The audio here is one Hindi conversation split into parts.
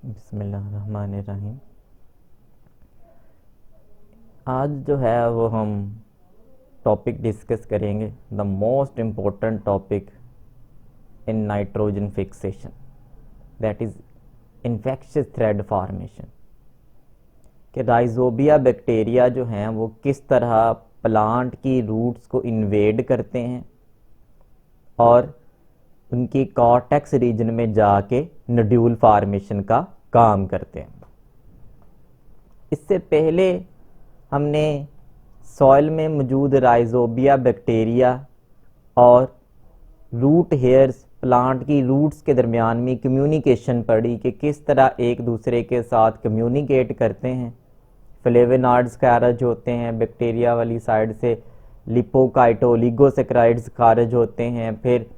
बिस्मिल्लाहिर्रहमानिर्रहीम। आज जो है वो हम टॉपिक डिस्कस करेंगे, the most important topic in nitrogen fixation, that is infectious thread formation. कि राइजोबिया बैक्टीरिया जो हैं वो किस तरह प्लांट की रूट्स को इन्वेड करते हैं और उनकी कॉर्टेक्स रीजन में जाके नोड्यूल फॉर्मेशन का काम करते हैं। इससे पहले हमने सॉइल में मौजूद राइजोबिया बैक्टीरिया और रूट हेयर्स, प्लांट की रूट्स के दरमियान में कम्युनिकेशन पढ़ी कि किस तरह एक दूसरे के साथ कम्युनिकेट करते हैं। फ्लेवेनॉइड्स खारिज होते हैं बैक्टीरिया वाली साइड से, लिपोकाइटो ओलिगोसैकेराइड्स खारिज होते हैं, फिर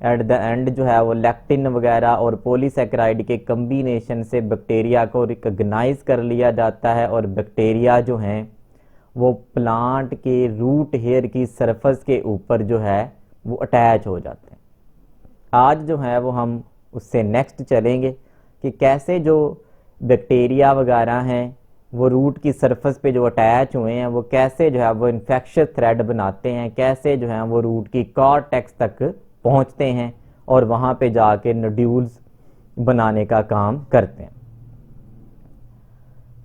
एट द एंड जो है वो लैक्टिन वगैरह और पॉलीसैकेराइड के कम्बिनेशन से बैक्टीरिया को रिकग्नाइज कर लिया जाता है और बैक्टीरिया जो हैं वो प्लांट के रूट हेयर की सरफेस के ऊपर जो है वो अटैच हो जाते हैं। आज जो है वो हम उससे नेक्स्ट चलेंगे कि कैसे जो बैक्टीरिया वगैरह हैं वो रूट की सरफेस पे जो अटैच हुए हैं वो कैसे जो है वो इन्फेक्शियस थ्रेड बनाते हैं, कैसे जो है वो रूट की कॉर्टेक्स तक पहुंचते हैं और वहां पे जाके नोड्यूल्स बनाने का काम करते हैं।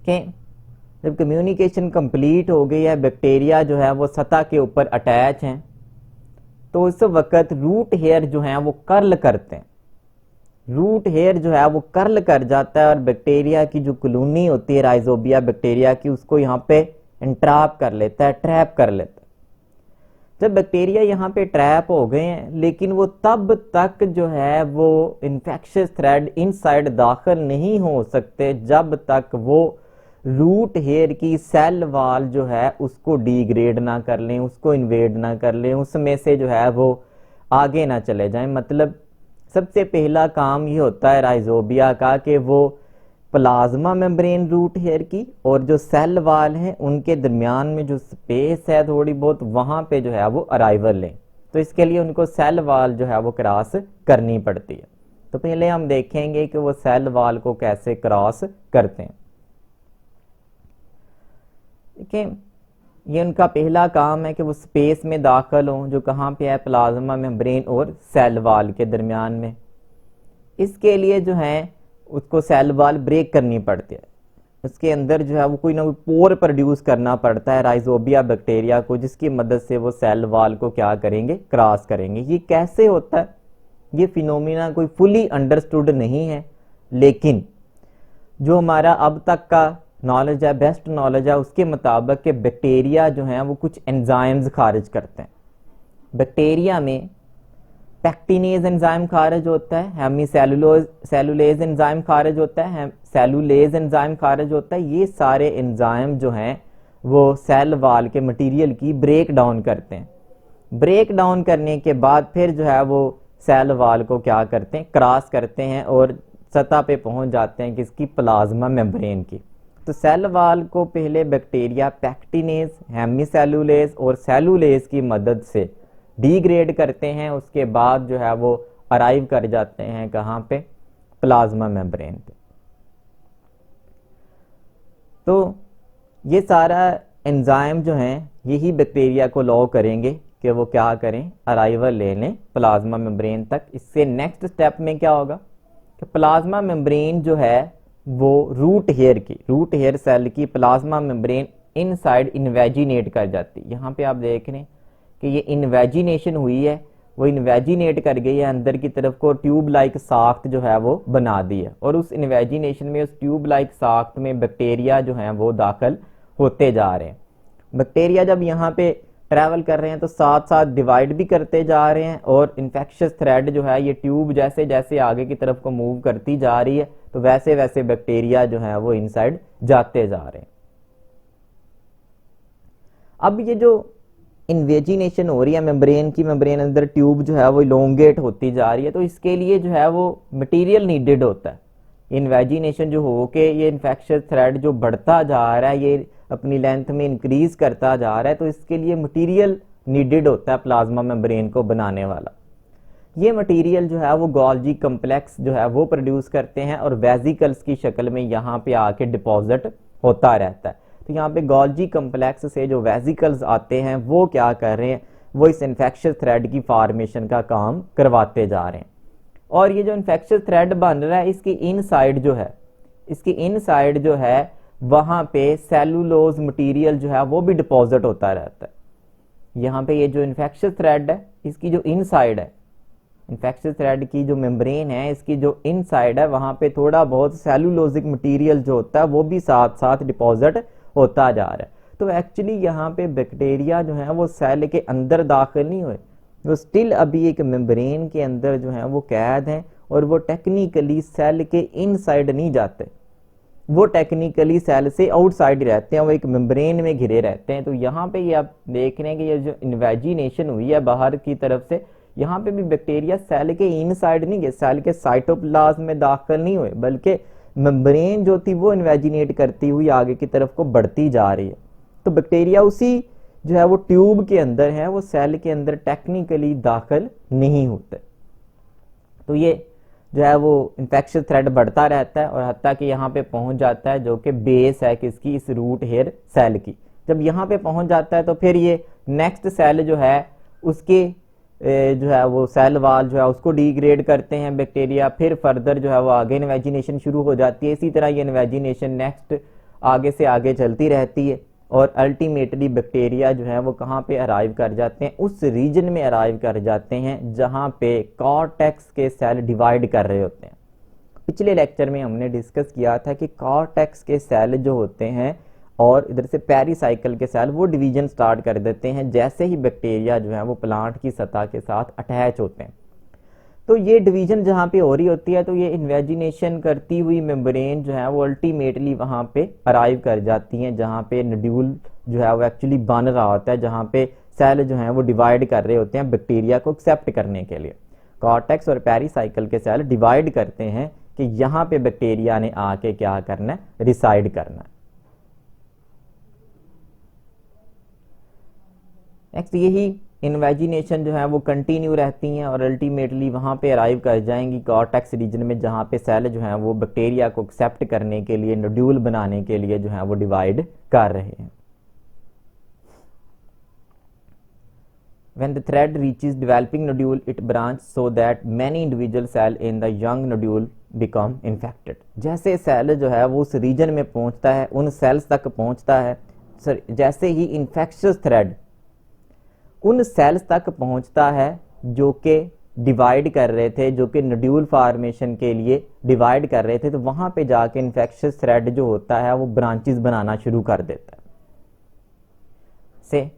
कि जब कम्युनिकेशन कंप्लीट हो गई है, बैक्टीरिया जो है वो सतह के ऊपर अटैच हैं, तो उस वक्त रूट हेयर जो है वो कर्ल करते हैं। रूट हेयर जो है वो कर्ल कर जाता है और बैक्टीरिया की जो कॉलोनी होती है राइजोबिया बैक्टीरिया की, उसको यहाँ पे इंट्रैप कर लेता है, ट्रैप कर लेता है। जब बैक्टीरिया यहाँ पे ट्रैप हो गए हैं, लेकिन वो तब तक जो है वो इन्फेक्शियस थ्रेड इनसाइड दाखिल नहीं हो सकते जब तक वो रूट हेयर की सेल वाल जो है उसको डिग्रेड ना कर लें, उसको इन्वेड ना कर लें, उसमें से जो है वो आगे ना चले जाएं। मतलब सबसे पहला काम ये होता है राइजोबिया का कि वो प्लाज्मा मेम्ब्रेन रूट हेयर की और जो सेल वाल हैं उनके दरमियान में जो स्पेस है थोड़ी बहुत, वहां पे जो है वो अराइवल लें। तो इसके लिए उनको सेल वाल जो है वो क्रॉस करनी पड़ती है। तो पहले हम देखेंगे कि वो सेल वाल को कैसे क्रॉस करते हैं। देखिए, ये उनका पहला काम है कि वो स्पेस में दाखिल हों जो कहाँ पे है, प्लाज्मा मेम्ब्रेन और सेल वाल के दरमियान में। इसके लिए जो है उसको सेल वाल ब्रेक करनी पड़ती है। उसके अंदर जो है वो कोई ना कोई पोर प्रोड्यूस करना पड़ता है राइजोबिया बैक्टीरिया को, जिसकी मदद से वो सेल वाल को क्या करेंगे, क्रॉस करेंगे। ये कैसे होता है, ये फिनोमिना कोई फुली अंडरस्टूड नहीं है, लेकिन जो हमारा अब तक का नॉलेज है, बेस्ट नॉलेज है, उसके मुताबिक कि बैक्टीरिया जो है वो कुछ एंजाइम्स खारिज करते हैं। बैक्टीरिया में पैक्टिनेज एंजाइम खारिज होता है, सेलुलेज एंजाइम खारिज होता है, सेलुलेज एंजाइम खारिज होता है। ये सारे एंजाइम जो हैं वो सेल वाल के मटेरियल की ब्रेक डाउन करते हैं। ब्रेक डाउन करने के बाद फिर जो है वो सेल वाल को क्या करते हैं, क्रॉस करते हैं और सतह पे पहुंच जाते हैं किसकी, प्लाज्मा मेम्ब्रेन की। तो सेल वाल को पहले बैक्टीरिया पैक्टिनेज, हेमीसेलुलेज और सेलुलेज की मदद से डिग्रेड करते हैं। उसके बाद जो है वो अराइव कर जाते हैं कहाँ पे, प्लाज्मा मेम्ब्रेन पे। तो ये सारा एंजाइम जो हैं यही बैक्टीरिया को लो करेंगे कि वो क्या करें, अराइवल ले लें प्लाज्मा मेम्ब्रेन तक। इससे नेक्स्ट स्टेप में क्या होगा कि प्लाज्मा मेम्ब्रेन जो है वो रूट हेयर सेल की प्लाज्मा मेम्ब्रेन इनसाइड इन्वेजिनेट कर जाती है। यहाँ पे आप देख रहे हैं कि ये इन्वेजिनेशन हुई है, वो इन्वेजिनेट कर गई है अंदर की तरफ को, ट्यूब लाइक साख्त जो है वो बना दी है। और उस इन्वेजिनेशन में, उस ट्यूब लाइक साख्त में बैक्टीरिया जो है वो दाखिल होते जा रहे हैं। बैक्टीरिया जब यहाँ पे ट्रैवल कर रहे हैं तो साथ साथ डिवाइड भी करते जा रहे हैं और इन्फेक्शियस थ्रेड जो है ये ट्यूब जैसे जैसे आगे की तरफ को मूव करती जा रही है तो वैसे वैसे बैक्टीरिया जो है वो इनसाइड जाते जा रहे हैं। अब ये जो इन्वेजिनेशन हो रही है मेम्ब्रेन अंदर ट्यूब जो है वो इलोंगेट होती जा रही है, तो इसके लिए जो है वो मटेरियल नीडेड होता है। इन्वेजिनेशन जो हो के ये इन्फेक्शियस थ्रेड जो बढ़ता जा रहा है, ये अपनी लेंथ में इंक्रीज करता जा रहा है, तो इसके लिए मटेरियल नीडेड होता है प्लाज्मा मेम्ब्रेन को बनाने वाला। ये मटेरियल जो है वो गोल्जी कम्प्लेक्स जो है वो प्रोड्यूस करते हैं और वेजिकल्स की शक्ल में यहाँ पे आके डिपॉजिट होता रहता है। तो यहाँ पे गोल्जी कम्प्लेक्स से जो वेजिकल्स आते हैं वो क्या कर रहे हैं, वो इस इन्फेक्शियस थ्रेड की फॉर्मेशन का काम करवाते जा रहे हैं। और ये जो इन्फेक्शियस थ्रेड बन रहा है इसकी इनसाइड जो है, इसकी इनसाइड जो है वहां पे सेलुलोज मटेरियल जो है वो भी डिपॉजिट होता रहता है। यहाँ पे ये जो इन्फेक्शियस थ्रेड है इसकी जो इनसाइड है, इन्फेक्शियस थ्रेड की जो मेम्ब्रेन है इसकी जो इनसाइड है वहां पे थोड़ा बहुत सेलुलोजिक मटेरियल जो होता है वो भी साथ साथ डिपॉजिट होता जा रहा है। तो एक्चुअली यहाँ पे बैक्टीरिया जो है वो सेल के अंदर दाखिल नहीं हुए, वो स्टिल अभी एक मेम्ब्रेन के अंदर जो है वो कैद हैं और वो टेक्निकली सेल के इनसाइड नहीं जाते, वो टेक्निकली सेल से आउटसाइड रहते हैं, वो एक मेम्ब्रेन में घिरे रहते हैं। तो यहाँ पे ये आप देख रहे हैं कि ये जो इन्वेजिनेशन हुई है बाहर की तरफ से, यहाँ पे भी बैक्टीरिया सेल के इनसाइड नहीं गए, सेल के साइटोप्लाज्म में दाखिल नहीं हुए, बल्कि मेम्ब्रेन जो थी वो इन्वेजिनेट करती हुई आगे की तरफ को बढ़ती जा रही है। तो बैक्टीरिया उसी जो है वो ट्यूब के अंदर है, वो सेल के अंदर टेक्निकली दाखिल नहीं होते। तो ये जो है वो इन्फेक्शियस थ्रेड बढ़ता रहता है और हत्ता कि यहाँ पे पहुंच जाता है जो कि बेस है किसकी, इस रूट हेयर सेल की। जब यहाँ पे पहुंच जाता है तो फिर ये नेक्स्ट सेल जो है उसके जो है वो सेल वाल जो है उसको डिग्रेड करते हैं बैक्टीरिया, फिर फर्दर जो है वो आगे इन्वेजिनेशन शुरू हो जाती है। इसी तरह ये इन्वेजिनेशन नेक्स्ट आगे से आगे चलती रहती है और अल्टीमेटली बैक्टीरिया जो है वो कहाँ पे अराइव कर जाते हैं, उस रीजन में अराइव कर जाते हैं जहाँ पे कॉर्टेक्स के सेल डिवाइड कर रहे होते हैं। पिछले लेक्चर में हमने डिस्कस किया था कि कॉर्टेक्स के सेल जो होते हैं और इधर से पेरिसाइकिल के सेल वो डिवीजन स्टार्ट कर देते हैं जैसे ही बैक्टीरिया जो है वो प्लांट की सतह के साथ अटैच होते हैं। तो ये डिवीजन जहाँ पे हो रही होती है तो ये इन्वेजिनेशन करती हुई मेम्ब्रेन जो है वो अल्टीमेटली वहाँ पे अराइव कर जाती हैं जहाँ पे नोड्यूल जो है वो एक्चुअली बन रहा होता है, जहाँ पे सेल जो है वो डिवाइड कर रहे होते हैं बैक्टीरिया को एक्सेप्ट करने के लिए। कॉर्टेक्स और पेरिसाइकिल के सेल डिवाइड करते हैं कि यहाँ पे बैक्टीरिया ने आके क्या करना है, रिसाइड करना है। नेक्स्ट यही इन्वेजिनेशन जो है वो कंटिन्यू रहती हैं और अल्टीमेटली वहाँ पे अराइव कर जाएंगी कॉर्टेक्स रीजन में जहाँ पे सेल जो है वो बैक्टीरिया को एक्सेप्ट करने के लिए, नोड्यूल बनाने के लिए जो है वो डिवाइड कर रहे हैं। When the thread reaches developing nodule, it branches so that many individual cell in the young nodule become infected. जैसे सेल जो है वो उस रीजन में पहुंचता है, उन सेल्स तक पहुंचता है, जैसे ही इन्फेक्शियस थ्रेड उन सेल्स तक पहुंचता है जो कि डिवाइड कर रहे थे, जो कि नोड्यूल फॉर्मेशन के लिए डिवाइड कर रहे थे, तो वहां पे जाके इन्फेक्शियस थ्रेड जो होता है वो ब्रांचेस बनाना शुरू कर देता है। से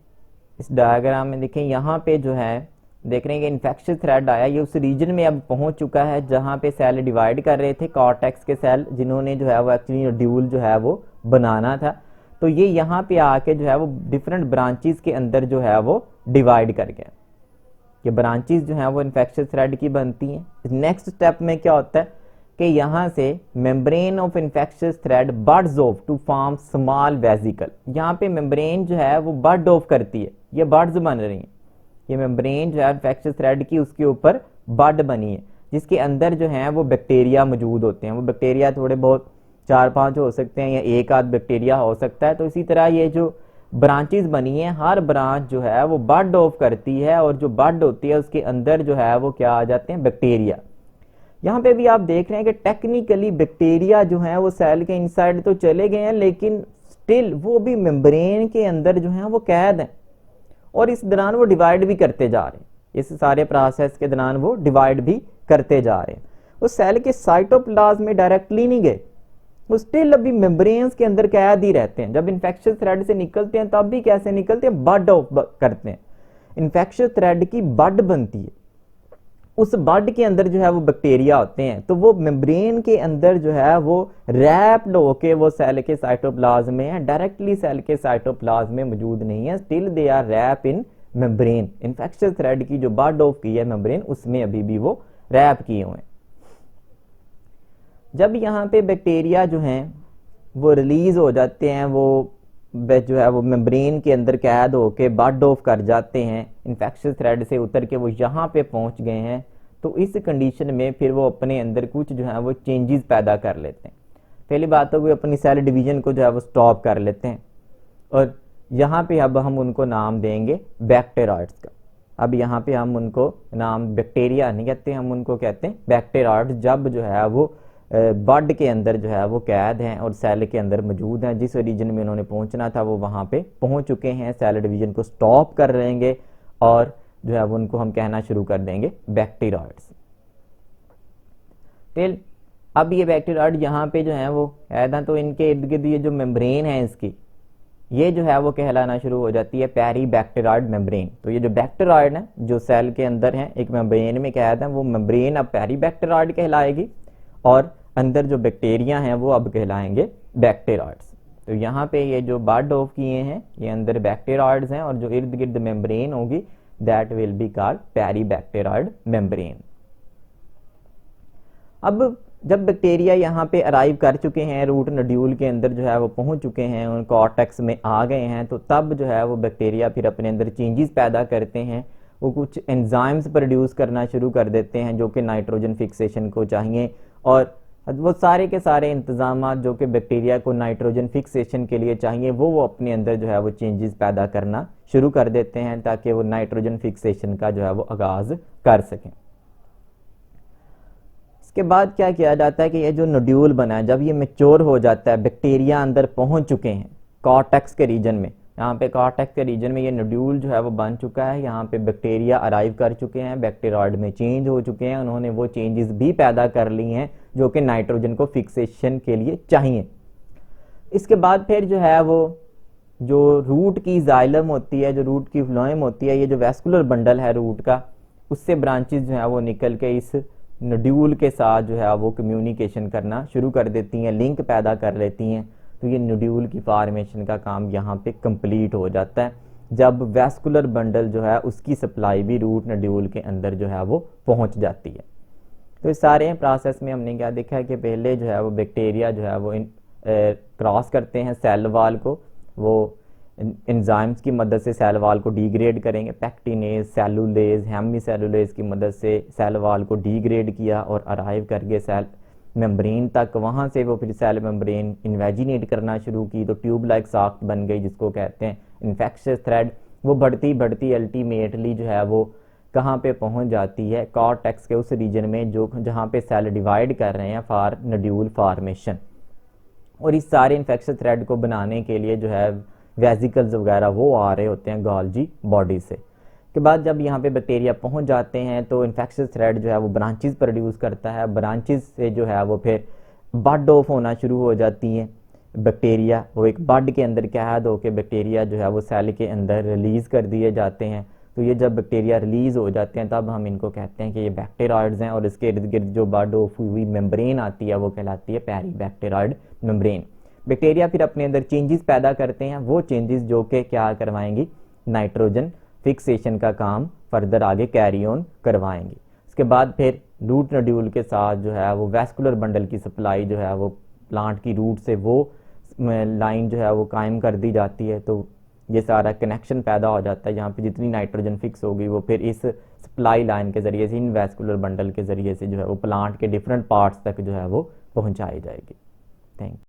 इस डायग्राम में देखें, यहाँ पे जो है देख रहे हैं कि इन्फेक्शियस थ्रेड आया, ये उस रीजन में अब पहुंच चुका है जहां पे सेल डिवाइड कर रहे थे, कॉर्टेक्स के सेल जिन्होंने जो है वो एक्चुअली नोड्यूल जो है वो बनाना था। तो ये यहाँ पे आके जो है वो डिफरेंट ब्रांचेस के अंदर जो है वो डिवाइड कर गया। ये ब्रांचेस जो है वो इन्फेक्शियस थ्रेड की बनती हैं। नेक्स्ट स्टेप में क्या होता है कि यहाँ से membrane of infectious thread buds off to form small vesicle. यहाँ पे मेम्ब्रेन जो है वो बड ऑफ करती है, ये बड्स बन रही हैं, ये मेम्ब्रेन जो है इन्फेक्शियस थ्रेड की उसके ऊपर बड बनी है जिसके अंदर जो है वो बैक्टीरिया मौजूद होते हैं। वो बैक्टीरिया थोड़े बहुत 4-5 हो सकते हैं या एक आध बैक्टीरिया हो सकता है। तो इसी तरह ये जो ब्रांचेस बनी है, हर ब्रांच जो है वो बड ऑफ करती है और जो बड होती है उसके अंदर जो है वो क्या आ जाते हैं, बैक्टीरिया। यहाँ पे भी आप देख रहे हैं कि टेक्निकली बैक्टीरिया जो है वो सेल के इनसाइड तो चले गए हैं लेकिन स्टिल वो भी मेम्ब्रेन के अंदर जो है वो कैद है और इस दौरान वो डिवाइड भी करते जा रहे हैं। इस सारे प्रोसेस के दौरान वो डिवाइड भी करते जा रहे हैं। वो सेल के साइटोप्लाज्म में डायरेक्टली नहीं गए, वो स्टिल अभी मेम्ब्रेन्स के अंदर कैद ही रहते हैं। जब इन्फेक्शियस थ्रेड से निकलते हैं तब भी कैसे निकलते हैं, बड ऑफ करते हैं। इन्फेक्शियस थ्रेड की बड बनती है, उस बड के अंदर जो है वो बैक्टीरिया होते हैं, तो वो मेम्ब्रेन के अंदर जो है वो रैप्ड होके वो सेल के साइटोप्लाज्म में है, डायरेक्टली सेल के साइटोप्लाज्म में मौजूद नहीं है, still they are wrap in membrane. Infectious thread की जो बड ऑफ की है मेम्ब्रेन, उसमें अभी भी वो रैप किए हुए हैं। जब यहाँ पे बैक्टीरिया जो हैं वो रिलीज हो जाते हैं, वो जो है वो मेम्ब्रेन के अंदर कैद होके बड ऑफ कर जाते हैं, इन्फेक्शियस थ्रेड से उतर के वो यहाँ पे पहुंच गए हैं, तो इस कंडीशन में फिर वो अपने अंदर कुछ जो है वो चेंजेस पैदा कर लेते हैं। पहली बात तो वो अपनी सेल डिवीजन को जो है वो स्टॉप कर लेते हैं, और यहाँ पे अब हम उनको नाम देंगे बैक्टीरियाइड्स का। अब यहाँ पे हम उनको नाम बैक्टीरिया नहीं कहते, हम उनको कहते हैं बैक्टीरियाइड्स। जब जो है वो बड के अंदर जो है वो कैद हैं और सेल के अंदर मौजूद हैं, जिस रीजन में उन्होंने पहुंचना था वो वहां पे पहुंच चुके हैं, सेल डिवीजन को स्टॉप कर रहेंगे और जो है वो उनको हम कहना शुरू कर देंगे बैक्टीरियाइड्स। टिल अब ये बैक्टीरियाइड यहाँ पे जो है वो कैद हैं, तो इनके इर्द गिर्द ये जो मेम्ब्रेन है इसकी, ये जो है वो कहलाना शुरू हो जाती है पेरी बैक्टीरियाइड मेम्ब्रेन। तो ये जो बैक्टीरियाइड है जो सेल के अंदर है एक मेम्ब्रेन में कैद है, वो मेम्ब्रेन अब पेरी बैक्टीरियाइड कहलाएगी, और अंदर जो बैक्टीरिया हैं वो अब कहलाएंगे बैक्टीरियाइड्स। तो यहाँ पे ये जो बड ऑफ किए हैं ये अंदर बैक्टीरियाइड्स हैं, और जो इर्द गिर्द मेम्ब्रेन होगी that will be called peribacteroid membrane. अब जब बैक्टीरिया यहाँ पे अराइव कर चुके हैं, रूट नोड्यूल के अंदर जो है वो पहुंच चुके हैं, उन कॉर्टेक्स में आ गए हैं, तो तब जो है वो बैक्टीरिया फिर अपने अंदर चेंजेस पैदा करते हैं। वो कुछ एंजाइम्स प्रोड्यूस करना शुरू कर देते हैं जो कि नाइट्रोजन फिक्सेशन को चाहिए, और वो सारे के सारे इंतजाम जो कि बैक्टीरिया को नाइट्रोजन फिक्सेशन के लिए चाहिए वो अपने अंदर जो है वो चेंजेस पैदा करना शुरू कर देते हैं ताकि वो नाइट्रोजन फिक्सेशन का जो है वो आगाज कर सकें। इसके बाद क्या किया जाता है कि ये जो नोड्यूल बना है जब ये मैच्योर हो जाता है, बैक्टीरिया अंदर पहुंच चुके हैं कॉर्टेक्स के रीजन में, यहाँ पे कॉर्टेक्स के रीजन में ये नोड्यूल जो है वो बन चुका है, यहाँ पे बैक्टीरिया अराइव कर चुके हैं, बैक्टीरियाइड में चेंज हो चुके हैं, उन्होंने वो चेंजेस भी पैदा कर ली हैं जो कि नाइट्रोजन को फिक्सेशन के लिए चाहिए। इसके बाद फिर जो है वो जो रूट की जाइलम होती है, जो रूट की फ्लोएम होती है, ये जो वैस्कुलर बंडल है रूट का, उससे ब्रांचेस जो है वो निकल के इस नोड्यूल के साथ जो है वो कम्युनिकेशन करना शुरू कर देती हैं, लिंक पैदा कर लेती हैं। तो ये नोड्यूल की फॉर्मेशन का काम यहाँ पे कंप्लीट हो जाता है जब वैस्कुलर बंडल जो है उसकी सप्लाई भी रूट नोड्यूल के अंदर जो है वो पहुंच जाती है। तो इस सारे प्रोसेस में हमने क्या देखा है कि पहले जो है वो बैक्टीरिया जो है वो क्रॉस करते हैं सेल वाल को, वो एंजाइम्स की मदद से सेल वाल को डिग्रेड करेंगे, पैक्टिनेज, सेलुलेज, हेमीसेलुलेज की मदद से सेल वाल को डिग्रेड किया और अराइव करके सेल मेम्ब्रेन तक, वहां से वो फिर सेल मेम्ब्रेन इन्वेजिनेट करना शुरू की तो ट्यूब लाइक साफ्ट बन गई जिसको कहते हैं इन्फेक्शियस थ्रेड। वो बढ़ती बढ़ती अल्टीमेटली जो है वो कहाँ पे पहुंच जाती है कॉर्टेक्स के उस रीजन में जो जहाँ पे सेल डिवाइड कर रहे हैं फॉर नोड्यूल फॉर्मेशन। और इस सारे इन्फेक्शियस थ्रेड को बनाने के लिए जो है वेसिकल्स वगैरह वो आ रहे होते हैं गोल्जी बॉडी से। के बाद जब यहाँ पे बैक्टीरिया पहुंच जाते हैं तो इन्फेक्शियस थ्रेड जो है वो ब्रांचेस प्रोड्यूस करता है, ब्रांचेस से जो है वो फिर बड ऑफ होना शुरू हो जाती हैं। बैक्टीरिया वो एक बड के अंदर कैद होकर बैक्टीरिया जो है वो सेल के अंदर रिलीज कर दिए जाते हैं। तो ये जब बैक्टीरिया रिलीज हो जाते हैं तब हम इनको कहते हैं कि ये बैक्टीरियाइड्स हैं, और इसके इर्द गिर्द जो बड ऑफ हुई मेम्ब्रेन आती है वो कहलाती है पेरी बैक्टीरियाइड मेम्ब्रेन। बैक्टीरिया फिर अपने अंदर चेंजेस पैदा करते हैं, वो चेंजेस जो कि क्या करवाएंगी नाइट्रोजन फिक्सेशन का काम फर्दर आगे कैरी ऑन करवाएंगे। इसके बाद फिर रूट नोड्यूल के साथ जो है वो वैस्कुलर बंडल की सप्लाई जो है वो प्लांट की रूट से वो लाइन जो है वो कायम कर दी जाती है। तो ये सारा कनेक्शन पैदा हो जाता है, यहाँ पे जितनी नाइट्रोजन फिक्स होगी वो फिर इस सप्लाई लाइन के जरिए से इन वैस्कुलर बंडल के जरिए से जो है वो प्लांट के डिफरेंट पार्ट्स तक जो है वो पहुंचाई जाएगी। Thank you.